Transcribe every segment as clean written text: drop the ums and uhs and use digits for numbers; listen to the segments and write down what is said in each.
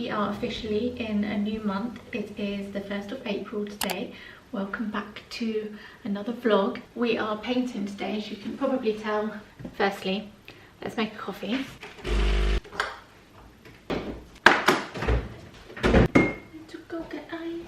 We are officially in a new month. It is the 1st of April today. Welcome back to another vlog. We are painting today, as you can probably tell. Firstly, let's make a coffee. To go get ice.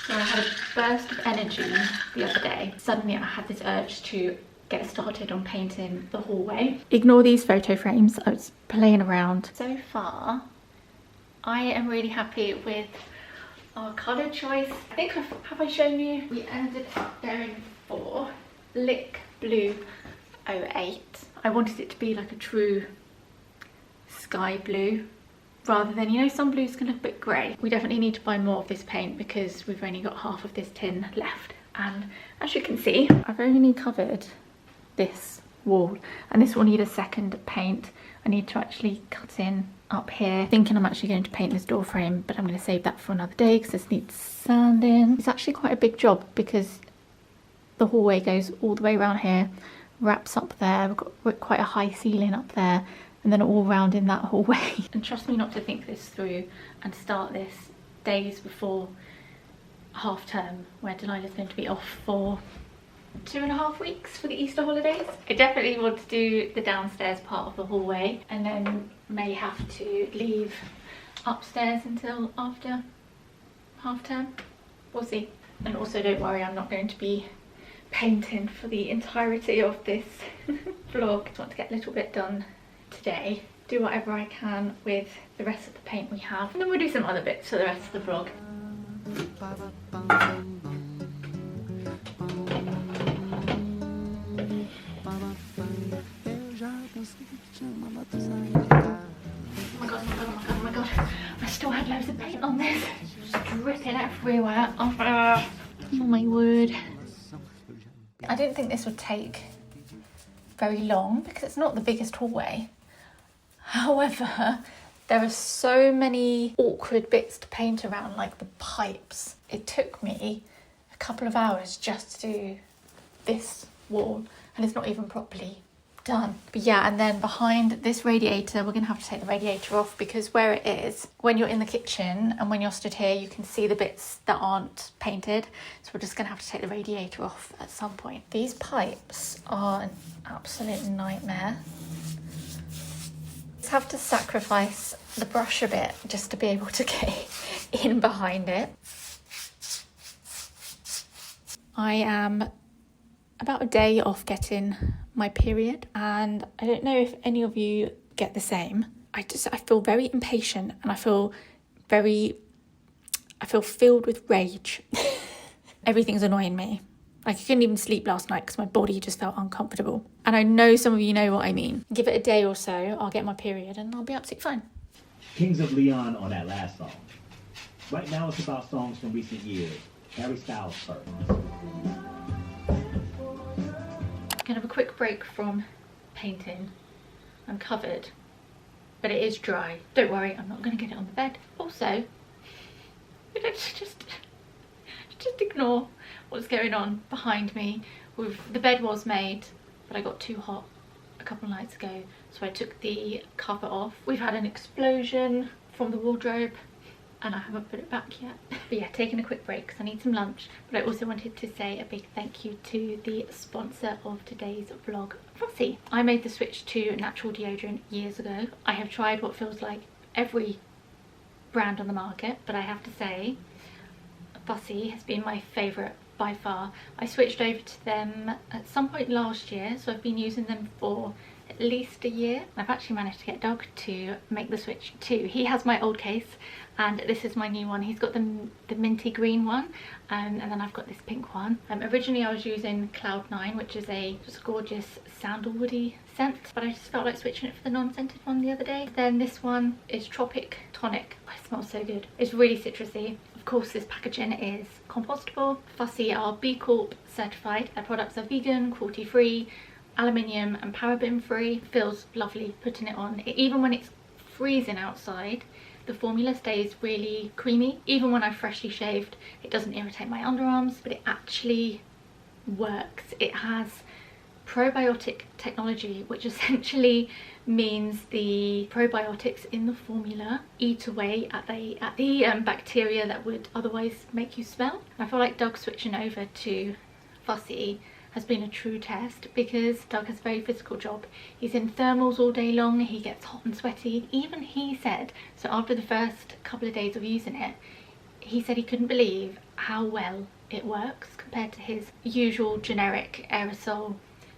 So I had a burst of energy the other day. Suddenly I had this urge to get started on painting the hallway. Ignore these photo frames, I was playing around. So far, I am really happy with our colour choice. I think have I shown you? We ended up going for Lick Blue 08. I wanted it to be like a true sky blue, rather than, you know, some blues can look a bit grey. We definitely need to buy more of this paint because we've only got half of this tin left. And as you can see, I've only covered this wall, and this will need a second paint. I need to actually cut in up here. Thinking I'm actually going to paint this door frame, but I'm going to save that for another day because this needs sanding. It's actually quite a big job because the hallway goes all the way around here, wraps up there. We've got quite a high ceiling up there, and then all round in that hallway. And trust me not to think this through and start this days before half term, where Delilah's going to be off for 2.5 weeks for the Easter holidays. I definitely want to do the downstairs part of the hallway, and then may have to leave upstairs until after half term. We'll see. And also don't worry, I'm not going to be painting for the entirety of this vlog. I just want to get a little bit done today, do whatever I can with the rest of the paint we have, and then we'll do some other bits for the rest of the vlog. Oh my god, I still had loads of paint on this. Just dripping everywhere. Oh my word. I didn't think this would take very long because it's not the biggest hallway. However, there are so many awkward bits to paint around, like the pipes. It took me a couple of hours just to do this wall, and it's not even properly done. But yeah, and then behind this radiator, we're gonna have to take the radiator off because where it is, when you're in the kitchen and when you're stood here, you can see the bits that aren't painted. So we're just gonna have to take the radiator off at some point. These pipes are an absolute nightmare. Just have to sacrifice the brush a bit just to be able to get in behind it. I am about a day off getting my period, and I don't know if any of you get the same. I feel very impatient, and I feel filled with rage. Everything's annoying me. Like, I couldn't even sleep last night because my body just felt uncomfortable. And I know some of you know what I mean. Give it a day or so, I'll get my period and I'll be absolutely fine. Kings of Leon on that last song. Right now it's about songs from recent years. Harry Styles first. Gonna have a quick break from painting. I'm covered, but it is dry. Don't worry, I'm not gonna get it on the bed. Also, just ignore what's going on behind me. The bed was made, but I got too hot a couple of nights ago, so I took the cover off. We've had an explosion from the wardrobe, and I haven't put it back yet. But yeah, taking a quick break because I need some lunch. But I also wanted to say a big thank you to the sponsor of today's vlog, Fussy. I made the switch to natural deodorant years ago. I have tried what feels like every brand on the market, but I have to say Fussy has been my favourite by far. I switched over to them at some point last year, so I've been using them for at least a year. I've actually managed to get Doug to make the switch too. He has my old case and this is my new one. He's got the minty green one, and then I've got this pink one. Originally I was using Cloud9, which is just a gorgeous sandalwoody scent, but I just felt like switching it for the non-scented one the other day. Then this one is Tropic Tonic. Oh, it smells so good. It's really citrusy. Of course, this packaging is compostable. Fussy are B Corp certified. Their products are vegan, cruelty-free, aluminium and paraben free. Feels lovely putting it on. Even when it's freezing outside, the formula stays really creamy. Even when I've freshly shaved, it doesn't irritate my underarms, but it actually works. It has probiotic technology, which essentially means the probiotics in the formula eat away at the bacteria that would otherwise make you smell. I feel like Doug switching over to Fussy has been a true test, because Doug has a very physical job. He's in thermals all day long, he gets hot and sweaty. Even he said, so after the first couple of days of using it, he said he couldn't believe how well it works compared to his usual generic aerosol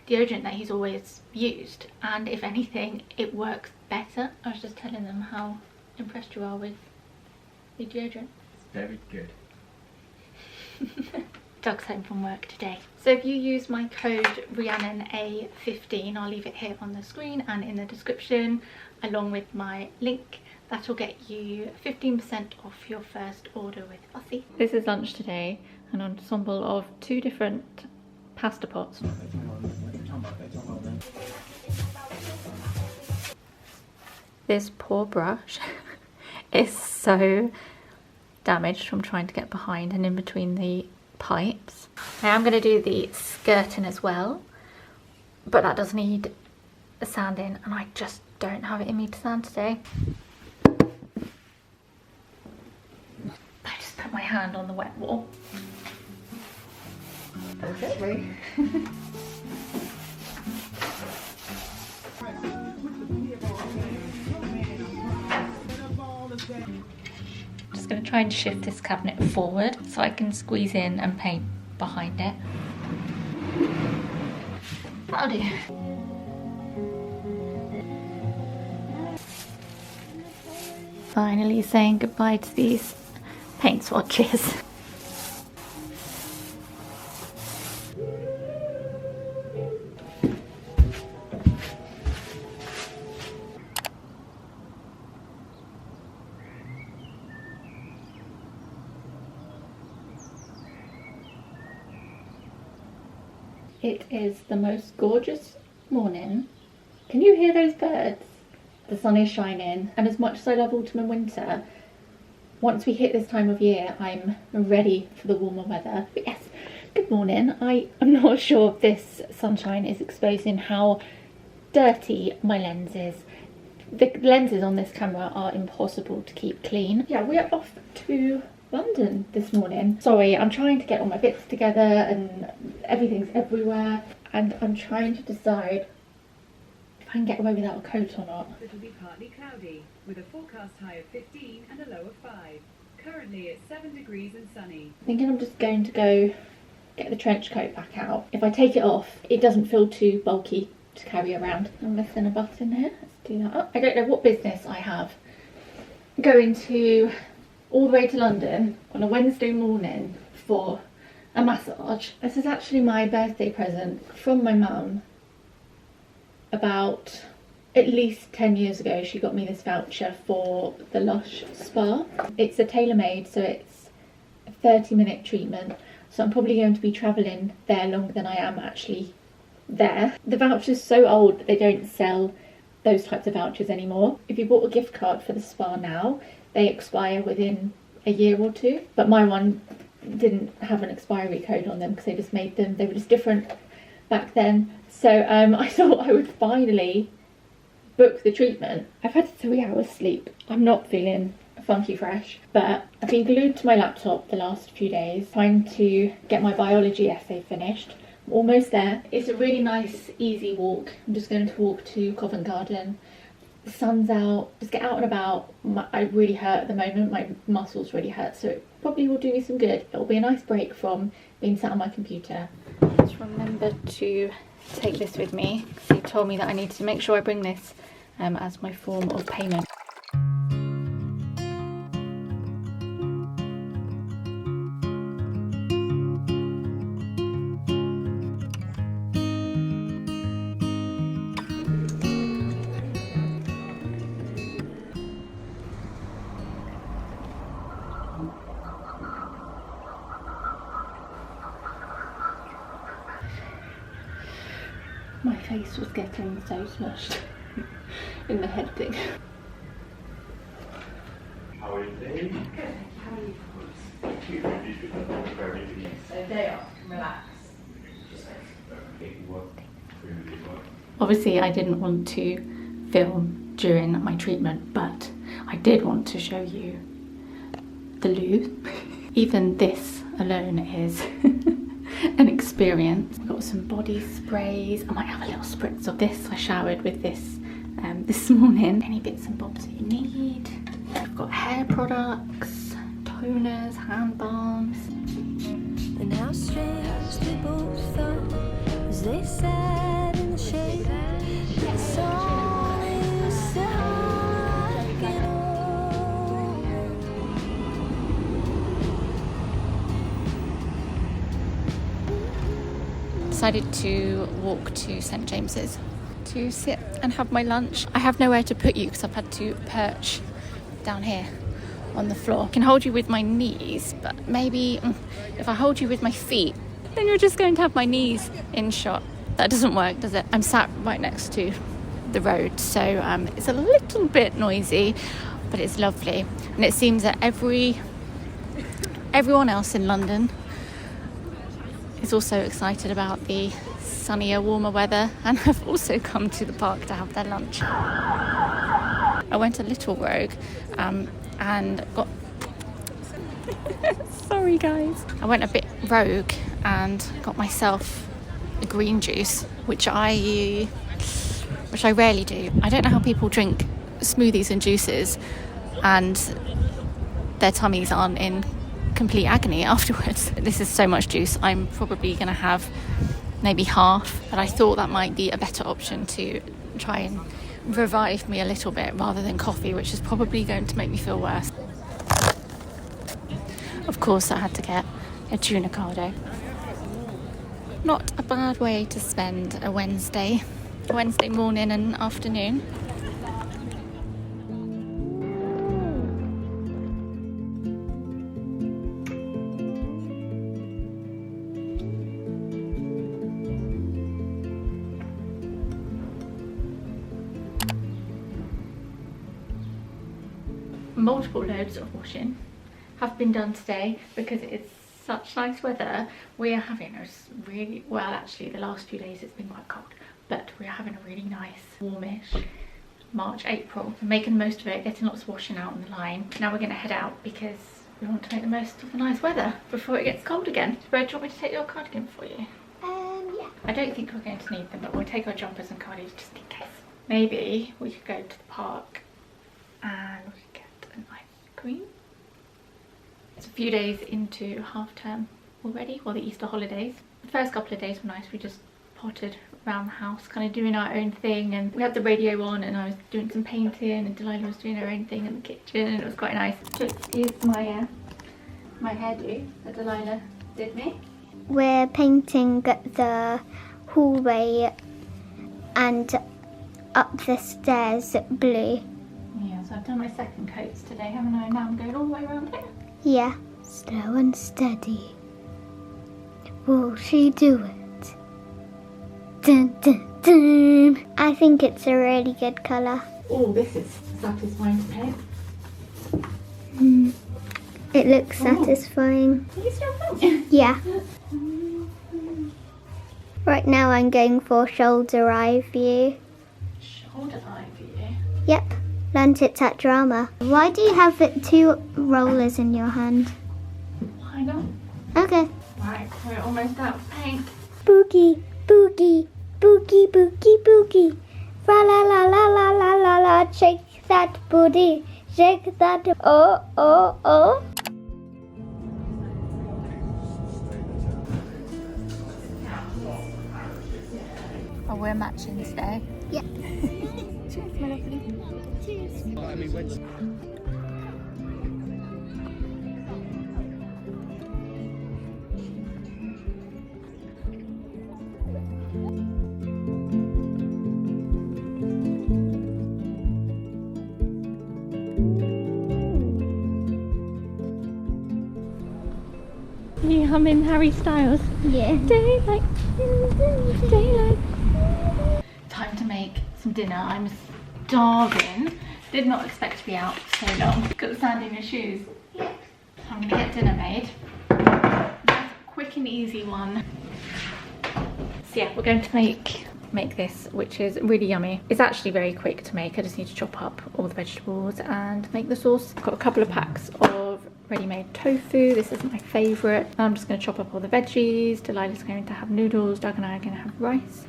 deodorant that he's always used, and if anything it works better. I was just telling them how impressed you are with the deodorant. It's very good. Doug's home from work today. So if you use my code Rhiannon A15, I'll leave it here on the screen and in the description along with my link. That'll get you 15% off your first order with Fussy. This is lunch today, an ensemble of 2 different pasta pots. This poor brush is so damaged from trying to get behind and in between the pipes. I am going to do the skirting as well, but that does need a sanding and I just don't have it in me to sand today. I just put my hand on the wet wall. Perfectly. Just going to try and shift this cabinet forward so I can squeeze in and paint behind it. That'll do. Finally saying goodbye to these paint swatches. It is the most gorgeous morning. Can you hear those birds? The sun is shining, and as much as I love autumn and winter, once we hit this time of year, I'm ready for the warmer weather. But yes, good morning. I am not sure if this sunshine is exposing how dirty my lens is. The lenses on this camera are impossible to keep clean. Yeah, we are off to London this morning. Sorry, I'm trying to get all my bits together and everything's everywhere, and I'm trying to decide if I can get away without a coat or not. It'll be partly cloudy with a forecast high of 15 and a low of 5. Currently it's 7 degrees and sunny. Thinking I'm just going to go get the trench coat back out. If I take it off, it doesn't feel too bulky to carry around. I'm missing a button here. Let's do that up. I don't know what business I have going to all the way to London on a Wednesday morning for a massage. This is actually my birthday present from my mum. About at least 10 years ago she got me this voucher for the Lush spa. It's a tailor-made, so it's a 30-minute treatment, so I'm probably going to be travelling there longer than I am actually there. The voucher's so old that they don't sell those types of vouchers anymore. If you bought a gift card for the spa now, they expire within a year or 2, but my one didn't have an expiry code on them because they just made them, they were just different back then. So I thought I would finally book the treatment. I've had 3 hours sleep. I'm not feeling funky fresh, but I've been glued to my laptop the last few days trying to get my biology essay finished. I'm almost there. It's a really nice easy walk. I'm just going to walk to Covent Garden. The sun's out, just get out and about. I really hurt at the moment, my muscles really hurt, so it probably will do me some good. It'll be a nice break from being sat on my computer. Just remember to take this with me, because he told me that I needed to make sure I bring this as my form of payment. My face was getting so smushed in the head thing. How are you today? Good, how are you? Thank you. So day off, relax. Take work. Obviously I didn't want to film during my treatment, but I did want to show you the loo. Even this alone is an experience. I've got some body sprays. I might have a little spritz of this. I showered with this this morning. Any bits and bobs that you need. I've got hair products, toners, hand balms. And how strange we both thought as they sat in the shade. It's all they used to hug and hold. Decided to walk to St James's to sit and have my lunch. I have nowhere to put you because I've had to perch down here on the floor. I can hold you with my knees, but maybe if I hold you with my feet, then you're just going to have my knees in shot. That doesn't work, does it? I'm sat right next to the road, so it's a little bit noisy, but it's lovely. And it seems that everyone else in London is also excited about the sunnier, warmer weather, and have also come to the park to have their lunch. I went a little rogue and got sorry guys, I went a bit rogue and got myself a green juice, which I rarely do. I don't know how people drink smoothies and juices and their tummies aren't in complete agony afterwards. This is so much juice. I'm probably gonna have maybe half, but I thought that might be a better option to try and revive me a little bit rather than coffee, which is probably going to make me feel worse. Of course I had to get a tuna cardo. Not a bad way to spend a Wednesday morning and afternoon. Multiple loads of washing have been done today because it's such nice weather. We are having a really, well actually the last few days it's been quite cold, but we are having a really nice warmish March, April. We're making the most of it, getting lots of washing out on the line. Now we're going to head out because we want to make the most of the nice weather before it gets cold again. Rose, do you want me to take your cardigan for you? Yeah. I don't think we're going to need them, but we'll take our jumpers and cardigans just in case. Maybe we could go to the park and we could get an ice cream. It's a few days into half term already, or the Easter holidays. The first couple of days were nice. We just pottered around the house, kind of doing our own thing, and we had the radio on and I was doing some painting and Delilah was doing her own thing in the kitchen, and it was quite nice. So excuse my my hairdo that Delilah did me. We're painting the hallway and up the stairs blue. Yeah, so I've done my second coats today, haven't I? Now I'm going all the way around here. Yeah, slow and steady. Will she do it? Dun, dun, dun. I think it's a really good colour. Oh, this is satisfying to paint. It looks satisfying. Can you still paint? Yeah. Right now I'm going for shoulder eye view. Shoulder eye view. Yep, learnt it at drama. Why do you have two rollers in your hand? Why not? Okay. Right, we're almost out of paint. Boogie, boogie, boogie, boogie, boogie. Fa la la la la la la la. Shake that booty, shake that. Oh, oh, oh. Oh, we're matching today. Yeah. Cheers, my lovely. Cheers. Yeah, I'm in Harry Styles. Yeah. Daylight, daylight. Time to make some dinner. I'm starving. Did not expect to be out so long. Got the sand in your shoes. Yeah. I'm gonna get dinner made. Nice, quick and easy one. So yeah, we're going to make make this, which is really yummy. It's actually very quick to make. I just need to chop up all the vegetables and make the sauce. I've got a couple of packs of ready-made tofu. This is my favourite. I'm just going to chop up all the veggies. Delilah's going to have noodles. Doug and I are going to have rice.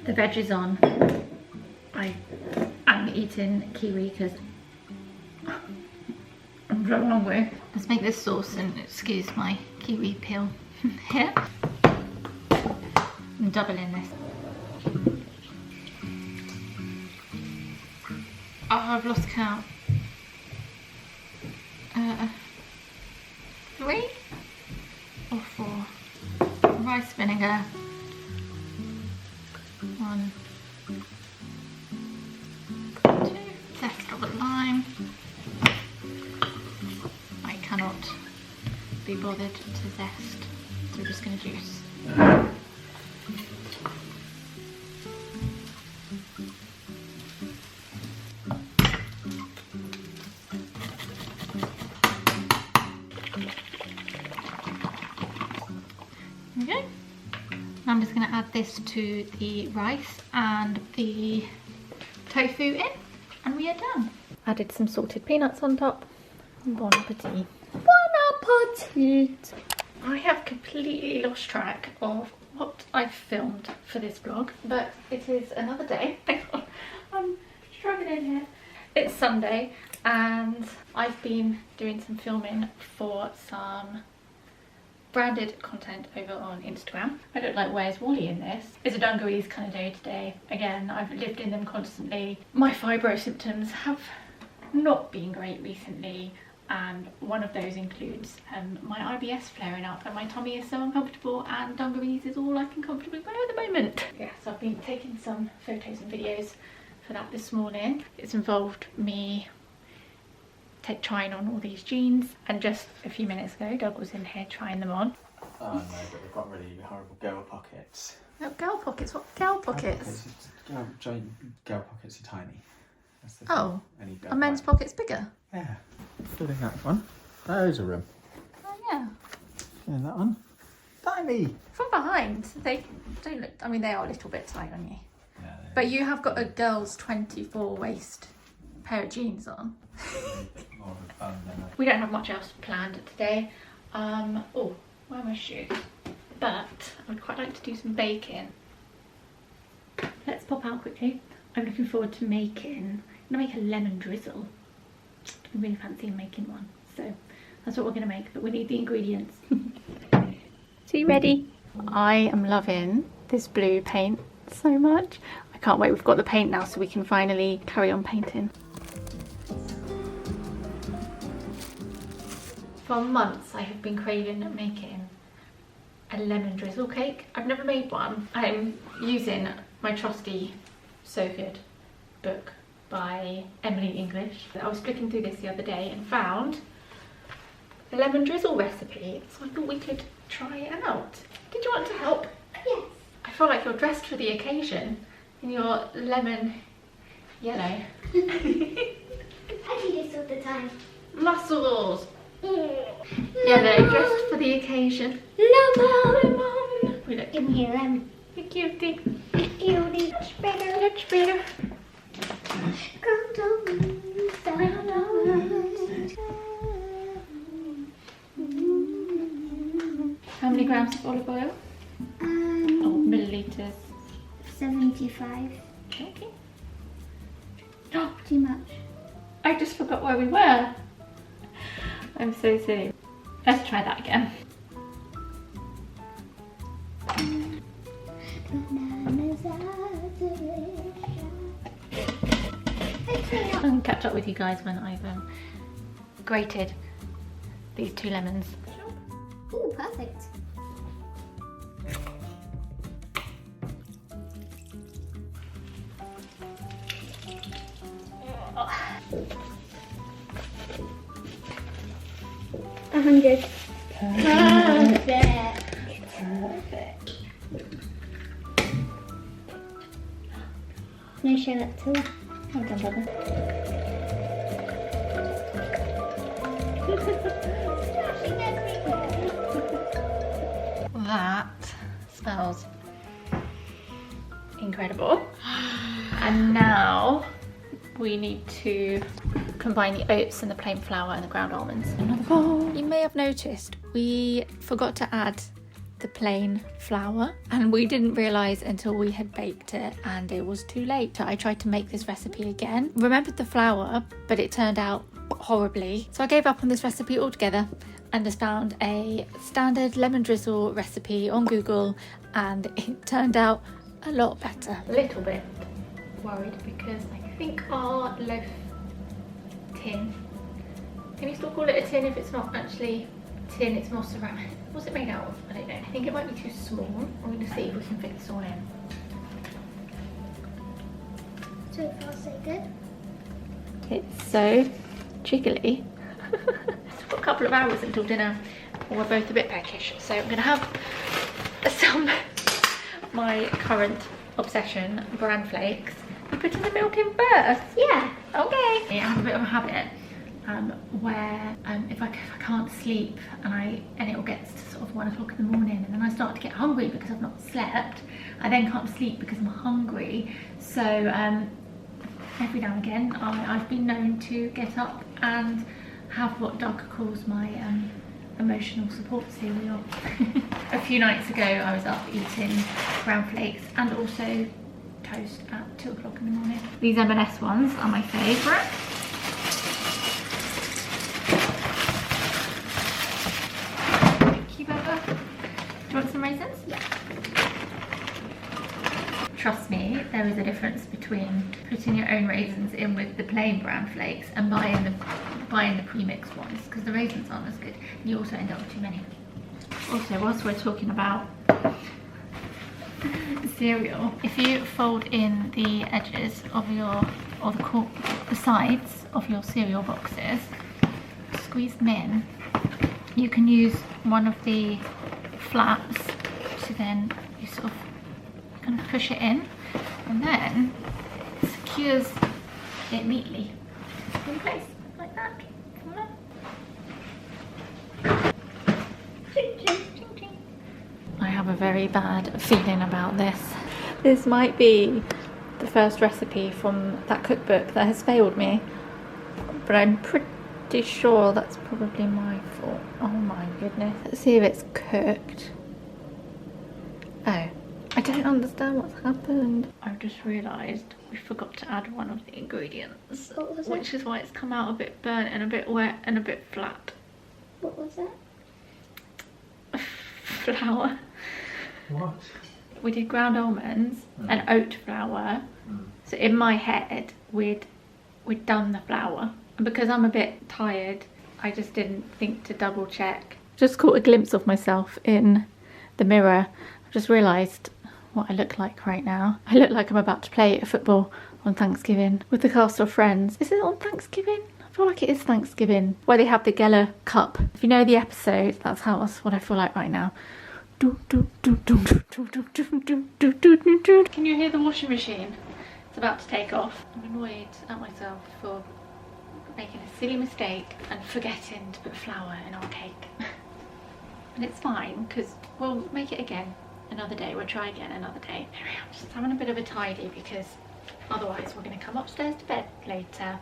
The veg is on. I am eating kiwi because I'm so hungry. Let's make this sauce and excuse my kiwi peel here. I'm doubling this. Oh, I've lost count. 3 or 4. Rice vinegar. 1, 2. Zest of a lime. I cannot be bothered to zest, so we're just going to juice. Okay. I'm just going to add this to the rice and the tofu in, and we are done. Added some salted peanuts on top. Bon appetit. Bon appetit. I have completely lost track of what I've filmed for this vlog, but it is another day. I'm struggling here. It's Sunday and I've been doing some filming for some branded content over on Instagram. I don't like where's Wally in this. It's a dungarees kind of day today. Again, I've lived in them constantly. My fibro symptoms have not been great recently, and one of those includes my IBS flaring up, and my tummy is so uncomfortable, and dungarees is all I can comfortably wear at the moment. Yeah, so I've been taking some photos and videos for that this morning. It's involved me trying on all these jeans, and just a few minutes ago Doug was in here trying them on. Oh no, but they've got really horrible girl pockets. Oh, girl pockets? What girl pockets? Girl pockets are tiny. That's the Oh, thing. are men's pockets bigger? Yeah. Including that one. Those are room. Oh yeah. And that one. Tiny. From behind, they don't look, I mean they are a little bit tight on you. Yeah, But you have got a girl's 24 waist pair of jeans on. more of a fun than We don't have much else planned today. Oh, where are my shoes? But I would quite like to do some baking. Let's pop out quickly. I'm looking forward to making, I'm gonna make a lemon drizzle. I'm really fancying making one. So that's what we're gonna make, but we need the ingredients. So you ready? I am loving this blue paint so much. I can't wait, we've got the paint now so we can finally carry on painting. For months I have been craving making a lemon drizzle cake. I've never made one. I'm using my trusty So Good book by Emily English. I was flicking through this the other day and found the lemon drizzle recipe, so I thought we could try it out. Did you want to help? Yes. I feel like you're dressed for the occasion in your lemon yellow. I do this all the time. Muscles! Yellow, dressed for the occasion. Lemon. We look, Give me a lemon. you cutie. Cutie. Much better. Much better. How many grams of olive oil? Oh, milliliters. 75. Okay. Too much. I just forgot where we were. I'm so silly. Let's try that again. Bananas are delicious. I can catch up with you guys when I've grated these 2 lemons. Ooh, perfect. A 100. Perfect. Perfect. Can I share that too? Hold on, brother. That smells incredible. And now we need to combine the oats and the plain flour and the ground almonds in another bowl. You may have noticed we forgot to add the plain flour, and we didn't realise until we had baked it and it was too late. So I tried to make this recipe again, remembered the flour, but it turned out horribly. So I gave up on this recipe altogether and just found a standard lemon drizzle recipe on Google, and it turned out a lot better. A little bit worried because I think our loaf tin, can you still call it a tin if it's not actually tin, it's more ceramic? What's it made out of? I don't know. I think it might be too small. I'm going to see if we can fit this all in. So far, so good. It's so jiggly. It's got a couple of hours until dinner. We're both a bit peckish, so I'm going to have some of my current obsession, bran flakes. You putting the milk in first? Yeah. Okay. I have a bit of a habit where if I can't sleep and it will get to sort of 1 o'clock in the morning, and then I start to get hungry because I've not slept. I then can't sleep because I'm hungry. So every now and again I've been known to get up and have what Doug calls my emotional support cereal. A few nights ago I was up eating brown flakes and also toast at 2 o'clock in the morning. These M&S ones are my favourite. Thank you, Bella. Do you want some raisins? Yeah. Trust me, there is a difference between putting your own raisins in with the plain bran flakes and buying the pre-mixed ones, because the raisins aren't as good. You also end up with too many. Also, whilst we're talking about cereal, if you fold in the edges of the sides of your cereal boxes, squeeze them in, you can use one of the flaps to then you sort of kind of push it in, and then it secures it neatly in place like that. I have a very bad feeling about this. This might be the first recipe from that cookbook that has failed me, but I'm pretty sure that's probably my fault. Oh my goodness. Let's see if it's cooked. Oh, I don't understand what's happened. I've just realised we forgot to add one of the ingredients, What was which it? is why it's come out a bit burnt and a bit wet and a bit flat. What was that? Flour. What? We did ground almonds and oat flour. So in my head we'd done the flour, and because I'm a bit tired I just didn't think to double check. Just caught a glimpse of myself in the mirror. I've just realised what I look like right now. I look like I'm about to play football on Thanksgiving with the cast of Friends. Is it on Thanksgiving? I feel like it is Thanksgiving, where they have the Geller Cup. If you know the episode, that's what I feel like right now. Can you hear the washing machine? It's about to take off. I'm annoyed at myself for making a silly mistake and forgetting to put flour in our cake. And it's fine, because we'll make it again another day. We'll try again another day. Anyway, I'm just having a bit of a tidy because otherwise we're going to come upstairs to bed later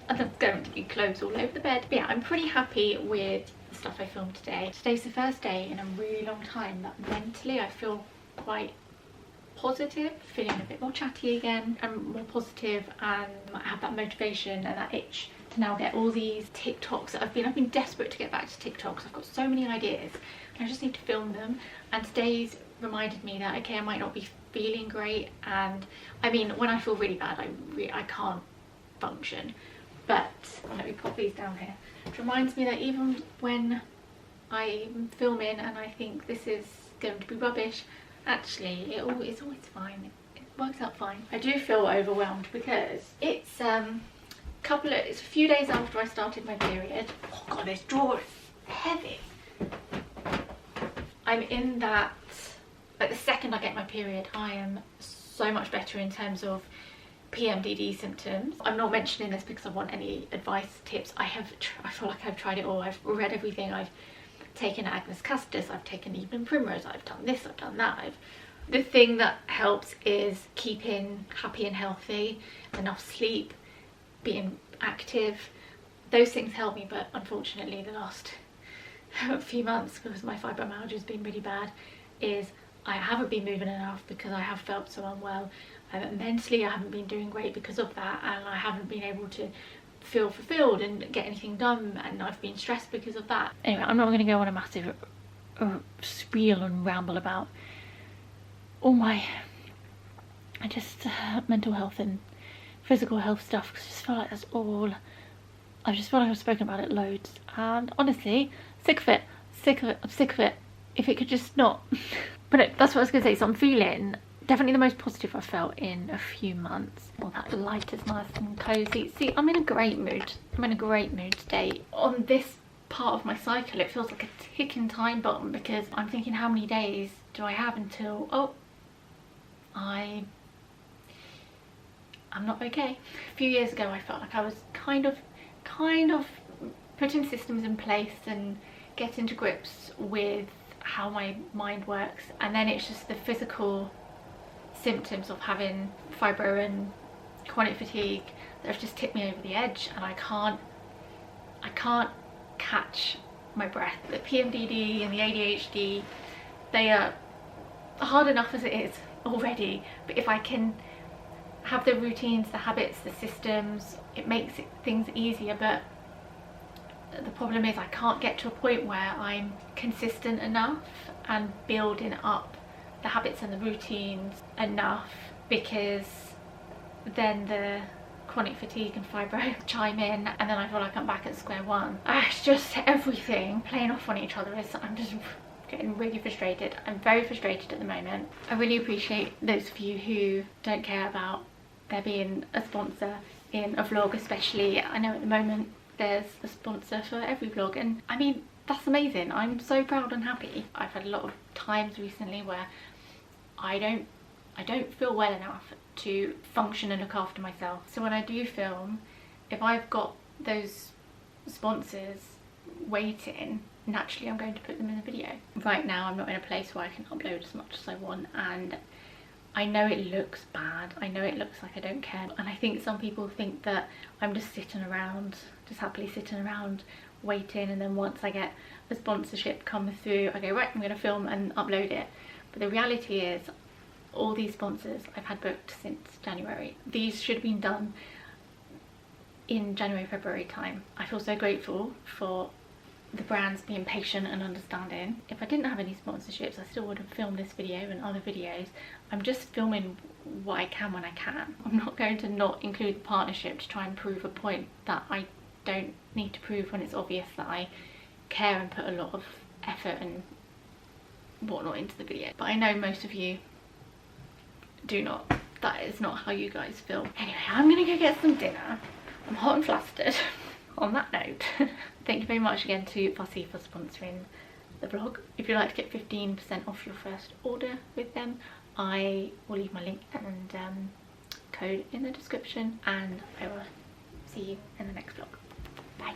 and there's going to be clothes all over the bed. But yeah, I'm pretty happy with the stuff I filmed today. Today's the first day in a really long time that mentally I feel quite positive, feeling a bit more chatty again and more positive, and I have that motivation and that itch to now get all these TikToks that I've been desperate to get back to TikToks. I've got so many ideas and I just need to film them, and today's reminded me that okay, I might not be feeling great, and I mean when I feel really bad I can't function, but let me pop these down here. It reminds me that even when I'm filming and I think this is going to be rubbish, actually it's always fine. It works out fine. I do feel overwhelmed because it's it's a few days after I started my period. Oh god, this drawer is heavy. I'm in that, like the second I get my period I am so much better in terms of PMDD symptoms. I'm not mentioning this because I want any advice, tips. I feel like I've tried it all. I've read everything. I've taken Agnes Castus, I've taken Evelyn Primrose, I've done this, I've done that. The thing that helps is keeping happy and healthy, enough sleep, being active. Those things help me, but unfortunately the last few months, because my fibromyalgia has been really bad, is I haven't been moving enough because I have felt so unwell. Mentally I haven't been doing great because of that, and I haven't been able to feel fulfilled and get anything done, and I've been stressed because of that. Anyway, I'm not going to go on a massive spiel and ramble about all my mental health and physical health stuff, because I just feel like that's all. I just feel like I've spoken about it loads, and honestly, sick of it. I'm sick of it. If it could just not. But no, that's what I was going to say. So I'm feeling definitely the most positive I've felt in a few months. Well, that light is nice and cozy. See, I'm in a great mood. I'm in a great mood today. On this part of my cycle, it feels like a ticking time bomb, because I'm thinking, how many days do I have until, oh, I'm not okay. A few years ago I felt like I was kind of putting systems in place and getting to grips with how my mind works, and then it's just the physical symptoms of having fibro and chronic fatigue that have just tipped me over the edge, and I can't catch my breath. The PMDD and the ADHD, they are hard enough as it is already, but if I can have the routines, the habits, the systems, it makes things easier. But the problem is I can't get to a point where I'm consistent enough and building up the habits and the routines enough, because then the chronic fatigue and fibro chime in, and then I feel like I'm back at square one. It's just everything playing off on each other. I'm just getting really frustrated. I'm very frustrated at the moment. I really appreciate those of you who don't care about there being a sponsor in a vlog, especially. I know at the moment there's a sponsor for every vlog, and I mean, that's amazing. I'm so proud and happy. I've had a lot of times recently where I don't feel well enough to function and look after myself. So when I do film, if I've got those sponsors waiting, naturally I'm going to put them in the video. Right now I'm not in a place where I can upload as much as I want, and I know it looks bad, I know it looks like I don't care, and I think some people think that I'm just sitting around, just happily sitting around waiting, and then once I get a sponsorship come through, I go, right, I'm going to film and upload it. But the reality is, all these sponsors I've had booked since January. These should have been done in January, February time. I feel so grateful for the brands being patient and understanding. If I didn't have any sponsorships, I still would have filmed this video and other videos. I'm just filming what I can when I can. I'm not going to not include the partnership to try and prove a point that I don't need to prove, when it's obvious that I care and put a lot of effort and whatnot into the video. But I know most of you do not. That is not how you guys feel. Anyway, I'm gonna go get some dinner. I'm hot and flustered. On that note, thank you very much again to Fussy for sponsoring the vlog. If you'd like to get 15% off your first order with them, I will leave my link and code in the description, and I will see you in the next vlog. Bye.